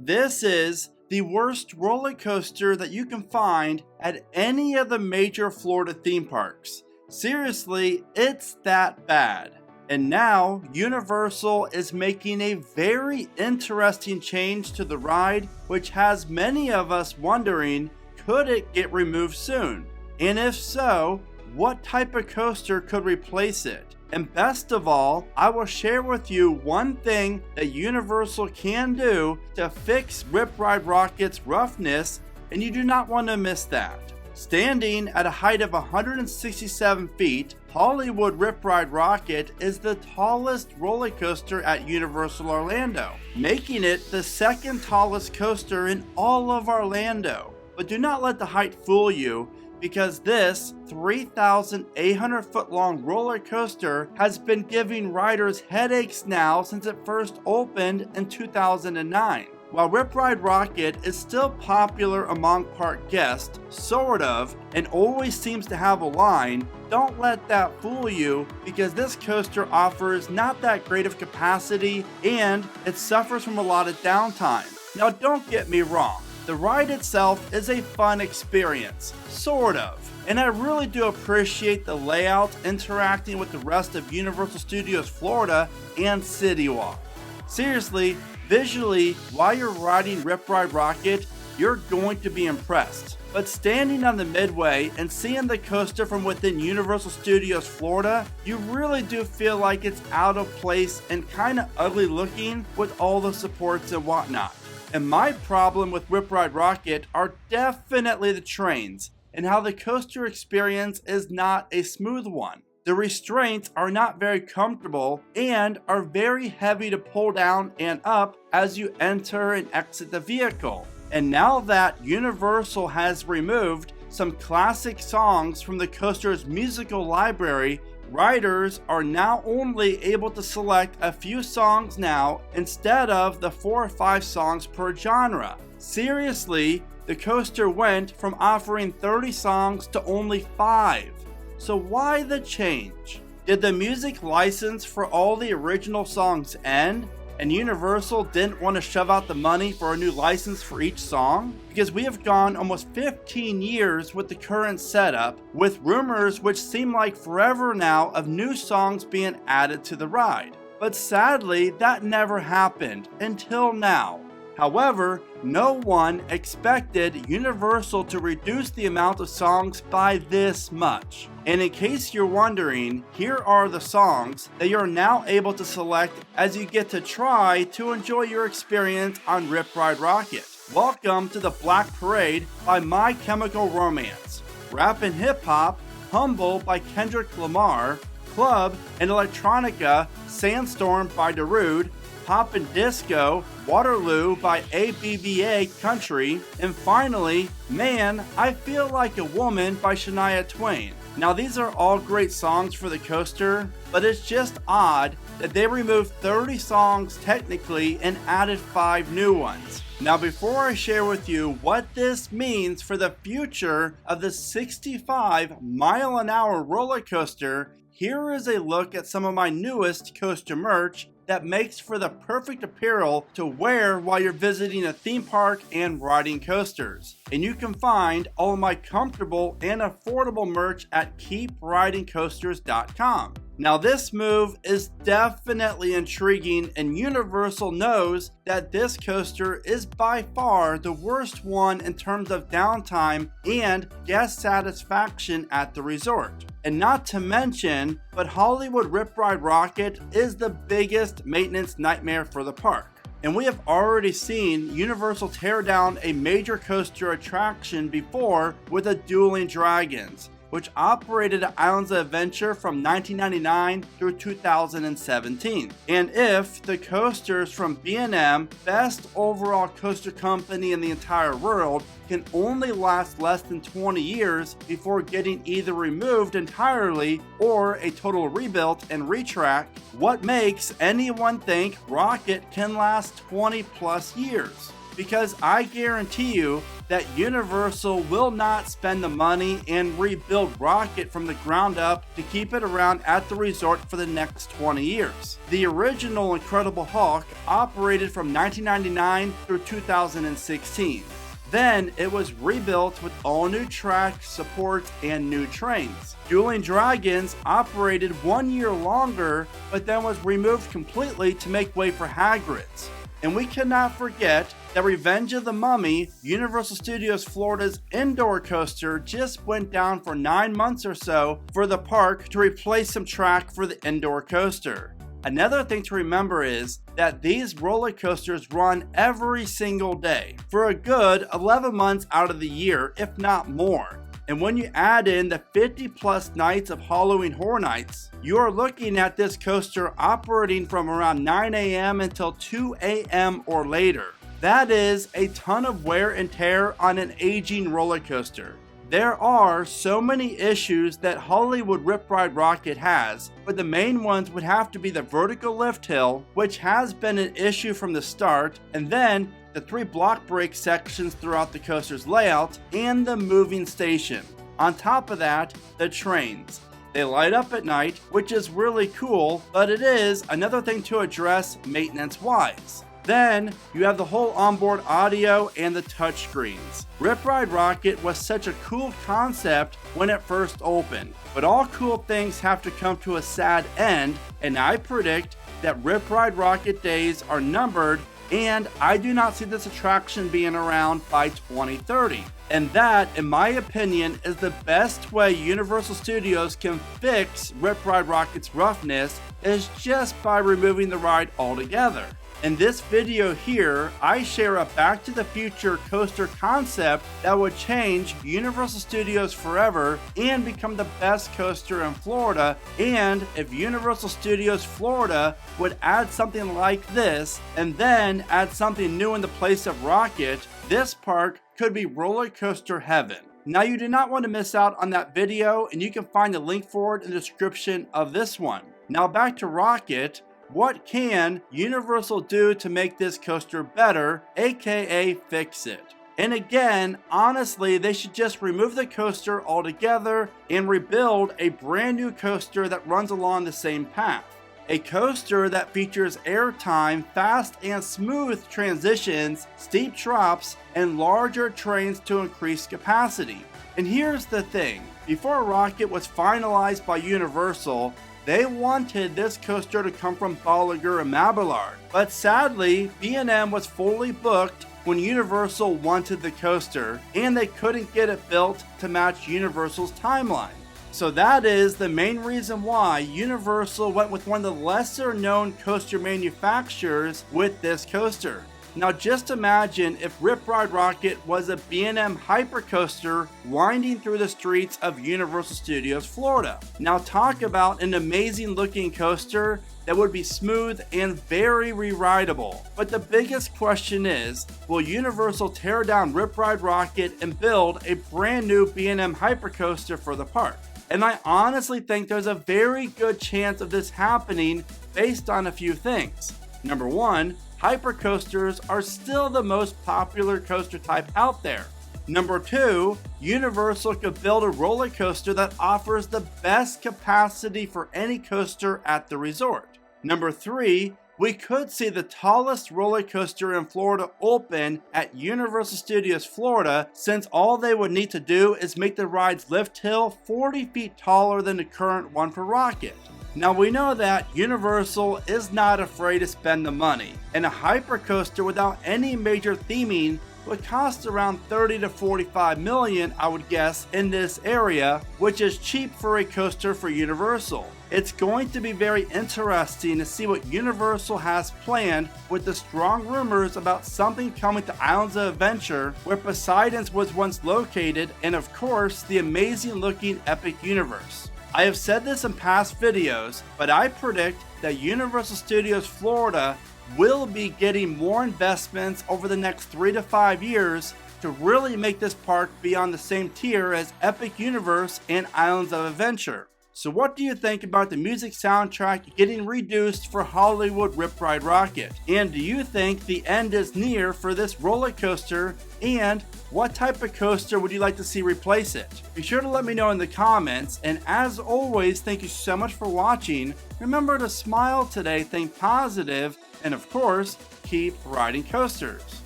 This is the worst roller coaster that you can find at any of the major Florida theme parks. Seriously, it's that bad. And now, Universal is making a very interesting change to the ride, which has many of us wondering, could it get removed soon? And if so, what type of coaster could replace it? And best of all, I will share with you one thing that Universal can do to fix Rip Ride Rockit's roughness, and you do not want to miss that. Standing at a height of 167 feet, Hollywood Rip Ride Rockit is the tallest roller coaster at Universal Orlando, making it the second tallest coaster in all of Orlando. But do not let the height fool you, because this 3,800 foot long roller coaster has been giving riders headaches now since it first opened in 2009. While Rip Ride Rockit is still popular among park guests, sort of, and always seems to have a line, don't let that fool you, because this coaster offers not that great of capacity and it suffers from a lot of downtime. Now don't get me wrong, the ride itself is a fun experience, sort of, and I really do appreciate the layout interacting with the rest of Universal Studios Florida and City Walk. Seriously, visually, while you're riding Rip Ride Rockit, you're going to be impressed. But standing on the midway and seeing the coaster from within Universal Studios Florida, you really do feel like it's out of place and kinda ugly looking with all the supports and whatnot. And my problem with Rip Ride Rockit are definitely the trains, and how the coaster experience is not a smooth one. The restraints are not very comfortable and are very heavy to pull down and up as you enter and exit the vehicle. And now that Universal has removed some classic songs from the coaster's musical library, riders are now only able to select a few songs now instead of the 4 or 5 songs per genre. Seriously, the coaster went from offering 30 songs to only 5. So why the change? Did the music license for all the original songs end, and Universal didn't want to shove out the money for a new license for each song? Because we have gone almost 15 years with the current setup, with rumors which seem like forever now of new songs being added to the ride. But sadly, that never happened until now. However, no one expected Universal to reduce the amount of songs by this much. And in case you're wondering, here are the songs that you're now able to select as you get to try to enjoy your experience on Rip Ride Rockit. Welcome to the Black Parade by My Chemical Romance, Rap and Hip Hop, Humble by Kendrick Lamar, Club and Electronica, Sandstorm by Darude, Pop and Disco, Waterloo by ABBA Country, and finally, Man, I Feel Like a Woman by Shania Twain. Now these are all great songs for the coaster, but it's just odd that they removed 30 songs technically and added 5 new ones. Now before I share with you what this means for the future of the 65 mile an hour roller coaster, here is a look at some of my newest coaster merch that makes for the perfect apparel to wear while you're visiting a theme park and riding coasters. And you can find all of my comfortable and affordable merch at keepridingcoasters.com. Now this move is definitely intriguing, and Universal knows that this coaster is by far the worst one in terms of downtime and guest satisfaction at the resort. And not to mention, but Hollywood Rip Ride Rockit is the biggest maintenance nightmare for the park. And we have already seen Universal tear down a major coaster attraction before with the Dueling Dragons, which operated at Islands of Adventure from 1999 through 2017. And if the coasters from B&M, best overall coaster company in the entire world, can only last less than 20 years before getting either removed entirely or a total rebuilt and retrack, what makes anyone think Rockit can last 20 plus years? because I guarantee you that Universal will not spend the money and rebuild Rockit from the ground up to keep it around at the resort for the next 20 years. The original Incredible Hulk operated from 1999 through 2016. Then it was rebuilt with all new tracks, supports, and new trains. Dueling Dragons operated 1 year longer, but then was removed completely to make way for Hagrid's. And we cannot forget that Revenge of the Mummy, Universal Studios Florida's indoor coaster, just went down for 9 months or so for the park to replace some track for the indoor coaster. Another thing to remember is that these roller coasters run every single day for a good 11 months out of the year, if not more. And when you add in the 50 plus nights of Halloween Horror Nights, you are looking at this coaster operating from around 9 a.m. until 2 a.m. or later. That is a ton of wear and tear on an aging roller coaster. There are so many issues that Hollywood Rip Ride Rockit has, but the main ones would have to be the vertical lift hill, which has been an issue from the start, and then the 3 block break sections throughout the coaster's layout, and the moving station. On top of that, the trains. They light up at night, which is really cool, but it is another thing to address maintenance-wise. Then, you have the whole onboard audio and the touchscreens. Rip Ride Rockit was such a cool concept when it first opened, but all cool things have to come to a sad end, and I predict that Rip Ride Rockit days are numbered, and I do not see this attraction being around by 2030. And that, in my opinion, is the best way Universal Studios can fix Rip Ride Rockit's roughness, is just by removing the ride altogether. In this video here, I share a Back to the Future coaster concept that would change Universal Studios forever and become the best coaster in Florida, and if Universal Studios Florida would add something like this and then add something new in the place of Rockit, this park could be roller coaster heaven. Now you do not want to miss out on that video, and you can find the link for it in the description of this one. Now back to Rockit. What can Universal do to make this coaster better, aka fix it? And again, honestly, they should just remove the coaster altogether and rebuild a brand new coaster that runs along the same path. A coaster that features airtime, fast and smooth transitions, steep drops, and larger trains to increase capacity. And here's the thing, before Rockit was finalized by Universal, they wanted this coaster to come from Bolliger and Mabillard, but sadly, B&M was fully booked when Universal wanted the coaster, and they couldn't get it built to match Universal's timeline. So that is the main reason why Universal went with one of the lesser known coaster manufacturers with this coaster. Now just imagine if Rip Ride Rockit was a B&M hypercoaster winding through the streets of Universal Studios Florida. Now talk about an amazing looking coaster that would be smooth and very re-rideable. But the biggest question is, will Universal tear down Rip Ride Rockit and build a brand new B&M hypercoaster for the park? And I honestly think there's a very good chance of this happening based on a few things. Number one, hypercoasters are still the most popular coaster type out there. Number two, Universal could build a roller coaster that offers the best capacity for any coaster at the resort. Number three, we could see the tallest roller coaster in Florida open at Universal Studios Florida, since all they would need to do is make the ride's lift hill 40 feet taller than the current one for Rockit. Now we know that Universal is not afraid to spend the money, and a hypercoaster without any major theming would cost around $30 to $45 million, I would guess, in this area, which is cheap for a coaster for Universal. It's going to be very interesting to see what Universal has planned with the strong rumors about something coming to Islands of Adventure, where Poseidon's was once located, and of course the amazing looking Epic Universe. I have said this in past videos, but I predict that Universal Studios Florida will be getting more investments over the next 3 to 5 years to really make this park be on the same tier as Epic Universe and Islands of Adventure. So what do you think about the music soundtrack getting reduced for Hollywood Rip Ride Rockit? And do you think the end is near for this roller coaster? And what type of coaster would you like to see replace it? Be sure to let me know in the comments, and as always, thank you so much for watching. Remember to smile today, think positive, and of course, keep riding coasters.